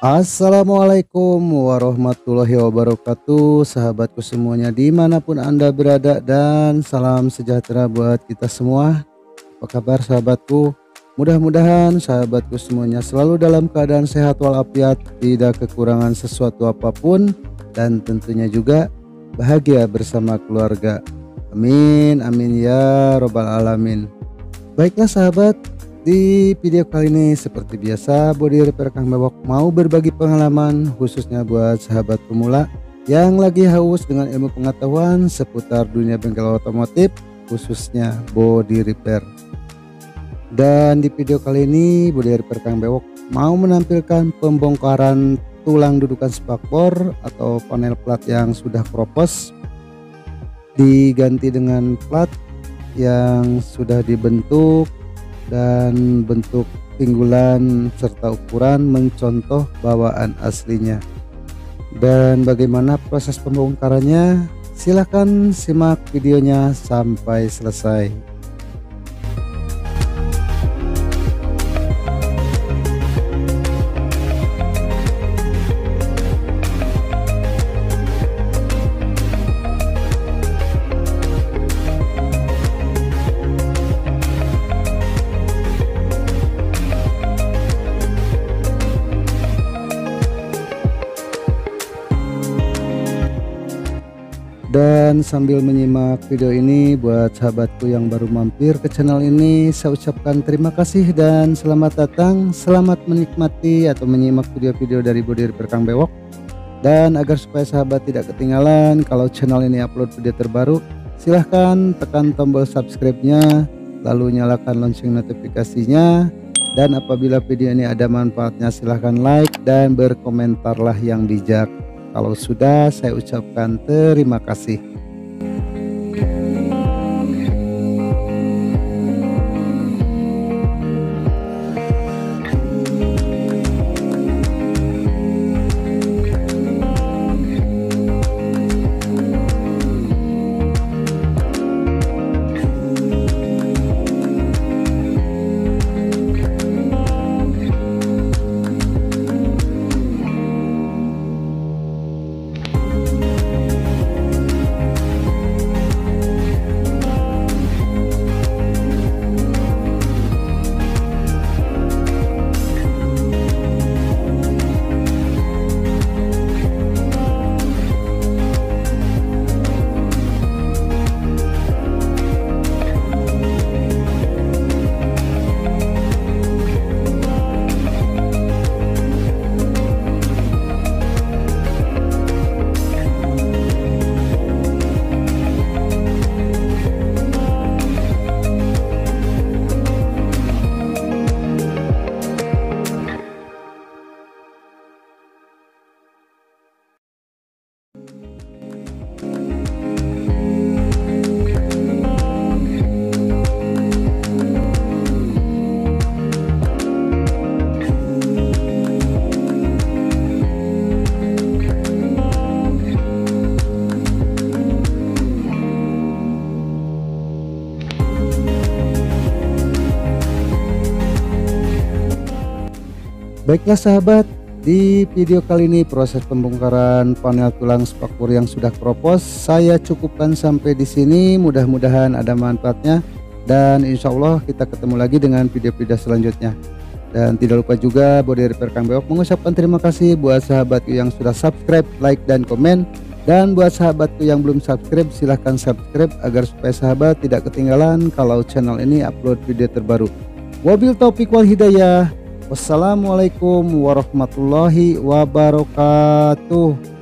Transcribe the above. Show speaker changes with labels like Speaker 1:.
Speaker 1: Assalamualaikum warahmatullahi wabarakatuh, sahabatku semuanya dimanapun Anda berada, dan salam sejahtera buat kita semua. Apa kabar sahabatku? Mudah-mudahan sahabatku semuanya selalu dalam keadaan sehat walafiat, tidak kekurangan sesuatu apapun, dan tentunya juga bahagia bersama keluarga. Amin amin ya robbal alamin. Baiklah sahabat, di video kali ini seperti biasa Body Repair Kang Bewok mau berbagi pengalaman khususnya buat sahabat pemula yang lagi haus dengan ilmu pengetahuan seputar dunia bengkel otomotif, khususnya body repair. Dan di video kali ini Body Repair Kang Bewok mau menampilkan pembongkaran tulang dudukan spakbor atau panel plat yang sudah kropos diganti dengan plat yang sudah dibentuk dan bentuk pinggulan serta ukuran mencontoh bawaan aslinya. Dan bagaimana proses pembongkarannya? Silahkan simak videonya sampai selesai. Dan sambil menyimak video ini, buat sahabatku yang baru mampir ke channel ini, saya ucapkan terima kasih dan selamat datang. Selamat menikmati atau menyimak video-video dari Body Repair Kang Bewok. Dan agar supaya sahabat tidak ketinggalan kalau channel ini upload video terbaru, silahkan tekan tombol subscribe-nya, lalu nyalakan lonceng notifikasinya. Dan apabila video ini ada manfaatnya, silahkan like dan berkomentarlah yang bijak. Kalau sudah, saya ucapkan terima kasih. Baiklah sahabat, di video kali ini proses pembongkaran panel tulang spakbor yang sudah kropos saya cukupkan sampai di sini. Mudah-mudahan ada manfaatnya, dan insya Allah kita ketemu lagi dengan video-video selanjutnya. Dan tidak lupa juga Body Repair Kang Bewok mengucapkan terima kasih buat sahabatku yang sudah subscribe, like, dan komen. Dan buat sahabatku yang belum subscribe, silahkan subscribe agar supaya sahabat tidak ketinggalan kalau channel ini upload video terbaru. Wabil taufiq wal hidayah. Wassalamualaikum warahmatullahi wabarakatuh.